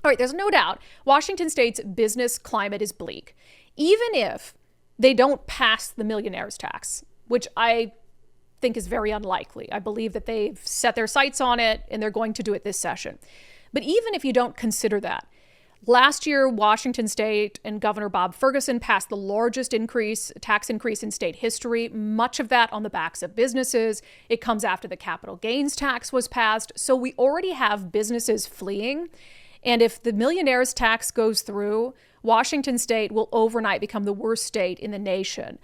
All right, there's no doubt Washington State's business climate is bleak, even if they don't pass the millionaire's tax, which I think is very unlikely. I believe that they've set their sights on it and they're going to do it this session. But even if you don't consider that, last year, Washington State and Governor Bob Ferguson passed the largest tax increase in state history, much of that on the backs of businesses. It comes after the capital gains tax was passed. So we already have businesses fleeing. And if the millionaire's tax goes through, Washington State will overnight become the worst state in the nation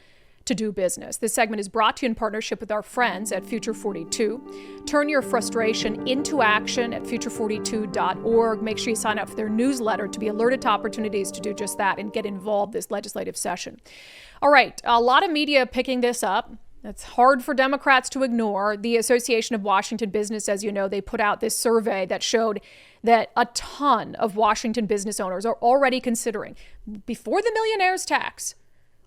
to do business. This segment is brought to you in partnership with our friends at Future 42. Turn your frustration into action at future42.org. Make sure you sign up for their newsletter to be alerted to opportunities to do just that and get involved this legislative session. All right, a lot of media picking this up. It's hard for Democrats to ignore. The Association of Washington Business, as you know, they put out this survey that showed that a ton of Washington business owners are already considering, before the millionaire's tax,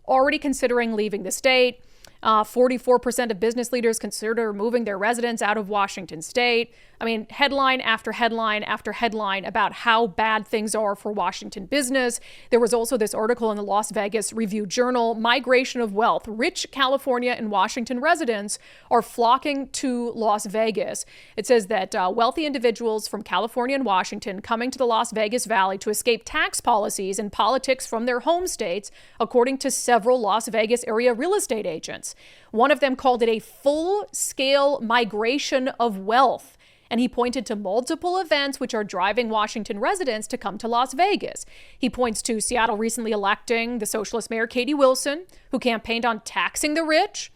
already considering leaving the state. 44% of business leaders consider moving their residents out of Washington State. I mean, headline after headline after headline about how bad things are for Washington business. There was also this article in the Las Vegas Review-Journal, Migration of Wealth. Rich California and Washington residents are flocking to Las Vegas. It says that wealthy individuals from California and Washington coming to the Las Vegas Valley to escape tax policies and politics from their home states, according to several Las Vegas area real estate agents. One of them called it a full-scale migration of wealth. And he pointed to multiple events which are driving Washington residents to come to Las Vegas. He points to Seattle recently electing the socialist mayor Katie Wilson, who campaigned on taxing the rich.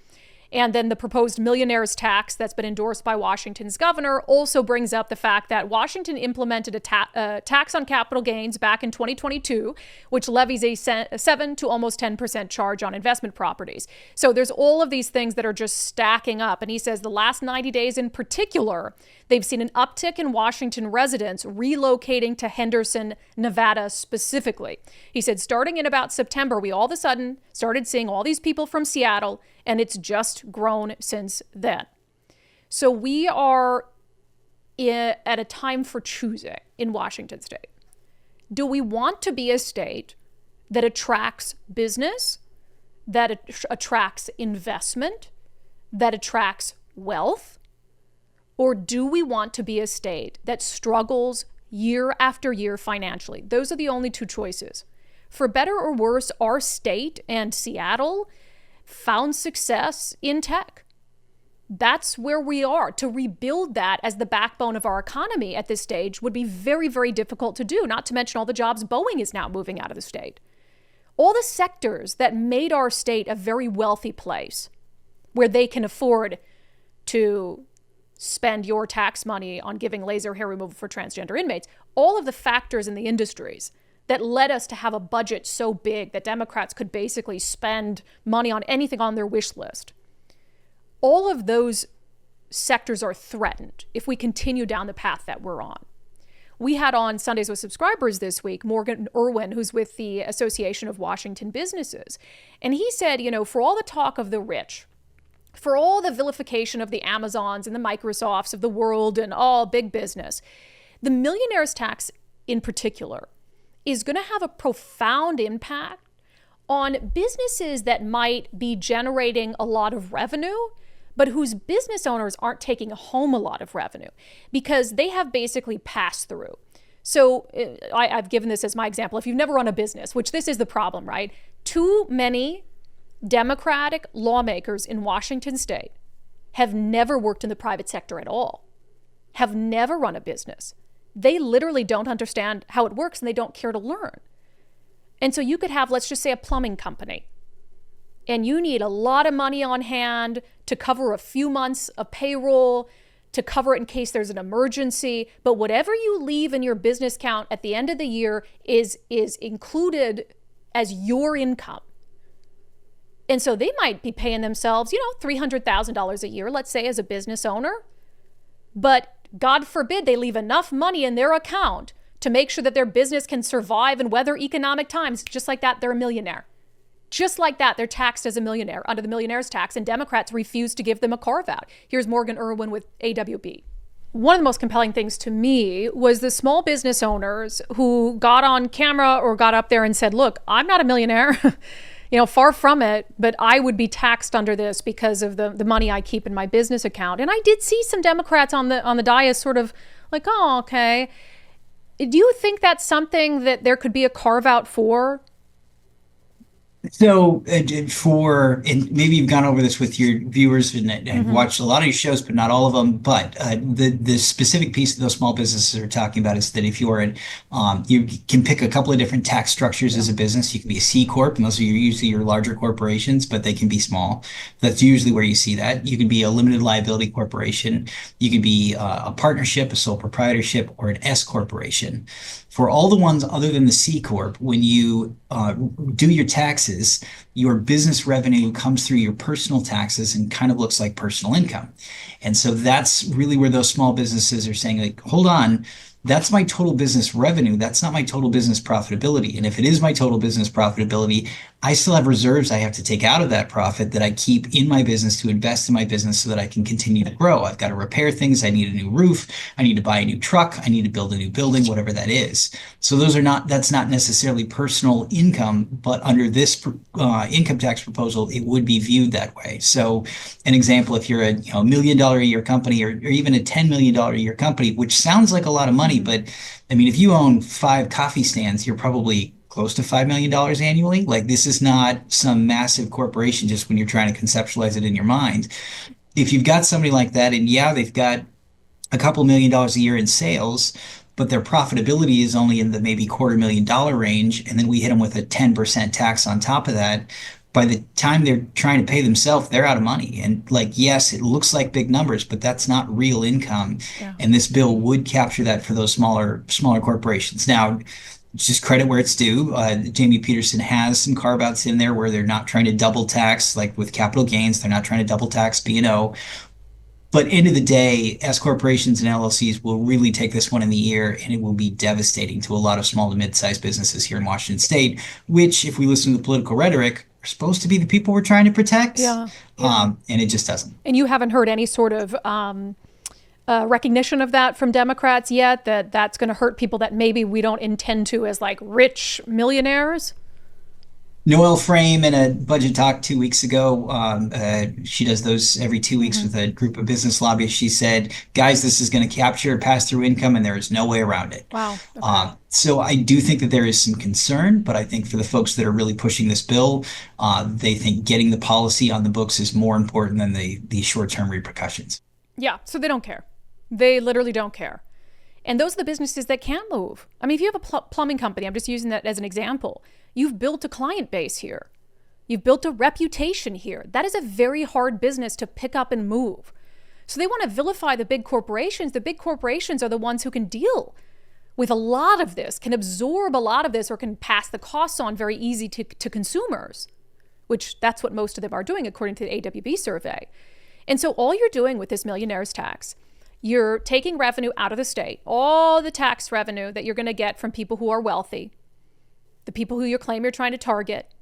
And then the proposed millionaire's tax that's been endorsed by Washington's governor also brings up the fact that Washington implemented a tax on capital gains back in 2022, which levies a 7 to almost 10% charge on investment properties. So there's all of these things that are just stacking up. And he says the last 90 days in particular, they've seen an uptick in Washington residents relocating to Henderson, Nevada specifically. He said starting in about September, we all of a sudden started seeing all these people from Seattle, and it's just grown since then. So we are at a time for choosing in Washington State. Do we want to be a state that attracts business, that attracts investment, that attracts wealth? Or do we want to be a state that struggles year after year financially? Those are the only two choices. For better or worse, our state and Seattle found success in tech. That's where we are. To rebuild that as the backbone of our economy at this stage would be very, very difficult to do, not to mention all the jobs Boeing is now moving out of the state. All the sectors that made our state a very wealthy place where they can afford to spend your tax money on giving laser hair removal for transgender inmates, all of the factors in the industries that led us to have a budget so big that Democrats could basically spend money on anything on their wish list. All of those sectors are threatened if we continue down the path that we're on. We had on Sundays with Subscribers this week, Morgan Irwin, who's with the Association of Washington Businesses. And he said, for all the talk of the rich, for all the vilification of the Amazons and the Microsofts of the world and all big business, the millionaire's tax in particular is going to have a profound impact on businesses that might be generating a lot of revenue, but whose business owners aren't taking home a lot of revenue because they have basically passed through. So I've given this as my example. If you've never run a business, which this is the problem, right? Too many Democratic lawmakers in Washington state have never worked in the private sector at all, have never run a business. They literally don't understand how it works and they don't care to learn. And so you could have, let's just say, a plumbing company, and you need a lot of money on hand to cover a few months of payroll, to cover it in case there's an emergency. But whatever you leave in your business account at the end of the year is included as your income. And so they might be paying themselves, $300,000 a year, let's say, as a business owner. But God forbid they leave enough money in their account to make sure that their business can survive and weather economic times. Just like that, they're a millionaire. Just like that, they're taxed as a millionaire under the millionaire's tax, and Democrats refuse to give them a carve-out. Here's Morgan Irwin with AWB. one of the most compelling things to me was the small business owners who got on camera or got up there and said, look, I'm not a millionaire, far from it, but I would be taxed under this because of the money I keep in my business account. And I did see some Democrats on the dais sort of like, oh, okay. Do you think that's something that there could be a carve out for? So, and maybe you've gone over this with your viewers and Mm-hmm. watched a lot of your shows, but not all of them. But the specific piece that those small businesses are talking about is that if you're you can pick a couple of different tax structures as a business. You can be a C corp, and those are usually your larger corporations, but they can be small. That's usually where you see that. You can be a limited liability corporation. You could be a partnership, a sole proprietorship, or an S corporation. For all the ones other than the C corp, when you do your taxes, your business revenue comes through your personal taxes and kind of looks like personal income. And so that's really where those small businesses are saying, like, hold on, that's my total business revenue. That's not my total business profitability. And if it is my total business profitability, I still have reserves I have to take out of that profit that I keep in my business to invest in my business so that I can continue to grow. I've got to repair things. I need a new roof. I need to buy a new truck. I need to build a new building, whatever that is. So that's not necessarily personal income, but under this income tax proposal, it would be viewed that way. So an example, if you're a $1 million a year company or even a $10 million a year company, which sounds like a lot of money, Mm-hmm. but I mean, if you own 5 coffee stands, you're probably close to $5 million annually. Like, this is not some massive corporation just when you're trying to conceptualize it in your mind. If you've got somebody like that, and yeah, they've got a couple $1 million a year in sales, but their profitability is only in the maybe $250,000 range, and then we hit them with a 10% tax on top of that. By the time they're trying to pay themselves, they're out of money. And like, yes, it looks like big numbers, but that's not real income. Yeah. And this bill would capture that for those smaller corporations. Now, just credit where it's due. Jamie Peterson has some carve outs in there where they're not trying to double tax, like with capital gains. They're not trying to double tax B&O. But end of the day, S corporations and LLCs will really take this one in the ear, and it will be devastating to a lot of small to mid-sized businesses here in Washington State, which, if we listen to the political rhetoric, are supposed to be the people we're trying to protect. Yeah. Yeah. And it just doesn't. And you haven't heard any sort of recognition of that from Democrats yet, that that's going to hurt people that maybe we don't intend to as like rich millionaires? Noelle Frame in a budget talk 2 weeks ago, she does those every 2 weeks Mm-hmm. with a group of business lobbyists. She said, guys, this is going to capture pass-through income and there is no way around it. Wow. Okay. So I do think that there is some concern, but I think for the folks that are really pushing this bill, they think getting the policy on the books is more important than the short-term repercussions. Yeah. So they don't care. They literally don't care. And those are the businesses that can't move. I mean, if you have a plumbing company, I'm just using that as an example, you've built a client base here. You've built a reputation here. That is a very hard business to pick up and move. So they want to vilify the big corporations. The big corporations are the ones who can deal with a lot of this, can absorb a lot of this, or can pass the costs on very easy to consumers, which that's what most of them are doing according to the AWB survey. And so all you're doing with this millionaire's tax, you're taking revenue out of the state, all the tax revenue that you're going to get from people who are wealthy, the people who you claim you're trying to target.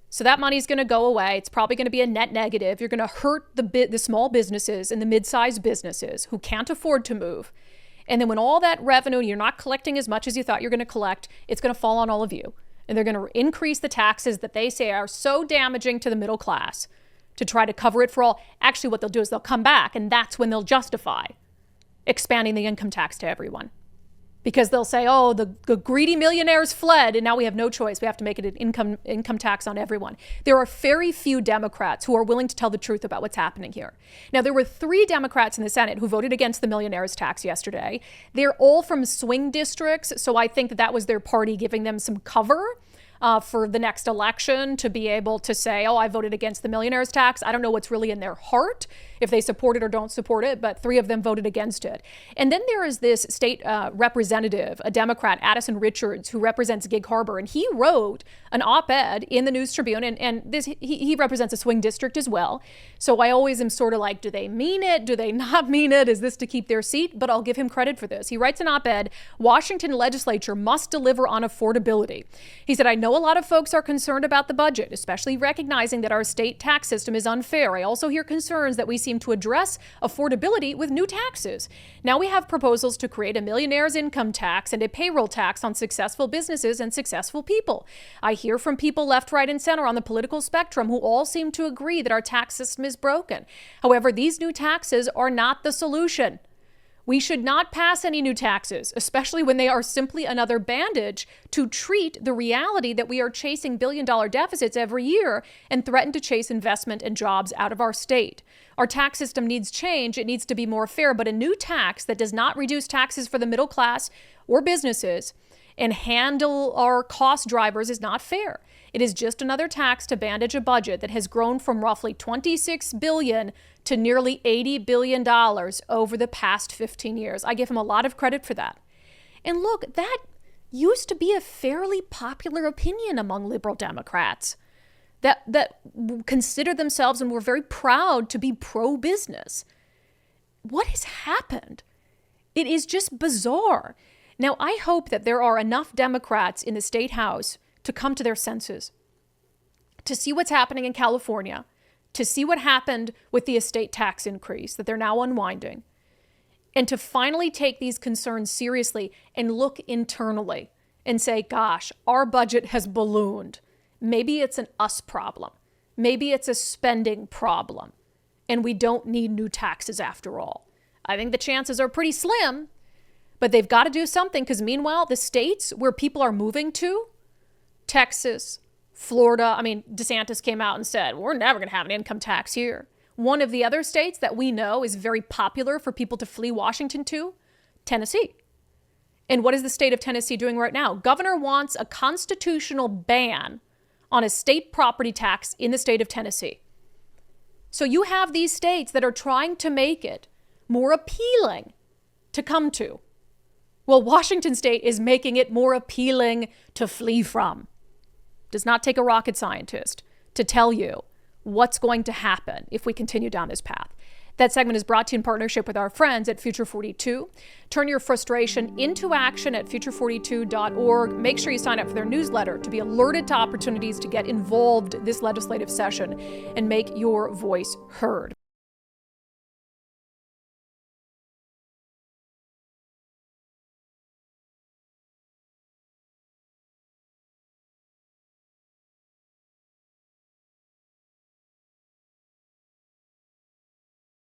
So that money's going to go away. It's probably going to be a net negative. You're going to hurt the small businesses and the mid-sized businesses who can't afford to move. And then when all that revenue, you're not collecting as much as you thought you're going to collect, it's going to fall on all of you. And they're going to increase the taxes that they say are so damaging to the middle class to try to cover it for all. Actually, what they'll do is they'll come back, and that's when they'll justify expanding the income tax to everyone. Because they'll say, oh, the greedy millionaires fled, and now we have no choice. We have to make it an income tax on everyone. There are very few Democrats who are willing to tell the truth about what's happening here. Now, there were 3 Democrats in the Senate who voted against the millionaires tax yesterday. They're all from swing districts, so I think that was their party giving them some cover for the next election to be able to say, oh, I voted against the millionaires tax. I don't know what's really in their heart, if they support it or don't support it, but 3 of them voted against it. And then there is this state representative, a Democrat, Addison Richards, who represents Gig Harbor, and he wrote an op-ed in the News Tribune, and this he represents a swing district as well. So I always am sort of like, do they mean it? Do they not mean it? Is this to keep their seat? But I'll give him credit for this. He writes an op-ed, Washington legislature must deliver on affordability. He said, I know a lot of folks are concerned about the budget, especially recognizing that our state tax system is unfair. I also hear concerns that we see seem to address affordability with new taxes. Now we have proposals to create a millionaire's income tax and a payroll tax on successful businesses and successful people. I hear from people left, right, and center on the political spectrum who all seem to agree that our tax system is broken. However, these new taxes are not the solution. We should not pass any new taxes, especially when they are simply another bandage to treat the reality that we are chasing billion-dollar deficits every year and threaten to chase investment and jobs out of our state. Our tax system needs change. It needs to be more fair, but a new tax that does not reduce taxes for the middle class or businesses and handle our cost drivers is not fair. It is just another tax to bandage a budget that has grown from roughly $26 billion to nearly $80 billion over the past 15 years. I give him a lot of credit for that. And look, that used to be a fairly popular opinion among liberal Democrats that consider themselves and were very proud to be pro-business. What has happened? It is just bizarre. Now, I hope that there are enough Democrats in the state house to come to their senses, to see what's happening in California, to see what happened with the estate tax increase that they're now unwinding, and to finally take these concerns seriously and look internally and say, gosh, our budget has ballooned. Maybe it's an us problem. Maybe it's a spending problem, and we don't need new taxes after all. I think the chances are pretty slim, but they've got to do something because meanwhile, the states where people are moving to, Texas, Florida, DeSantis came out and said, we're never going to have an income tax here. One of the other states that we know is very popular for people to flee Washington to, Tennessee. And what is the state of Tennessee doing right now? Governor wants a constitutional ban on a state property tax in the state of Tennessee. So you have these states that are trying to make it more appealing to come to. Well, Washington state is making it more appealing to flee from. Does not take a rocket scientist to tell you what's going to happen if we continue down this path. That segment is brought to you in partnership with our friends at Future 42. Turn your frustration into action at future42.org. Make sure you sign up for their newsletter to be alerted to opportunities to get involved this legislative session and make your voice heard.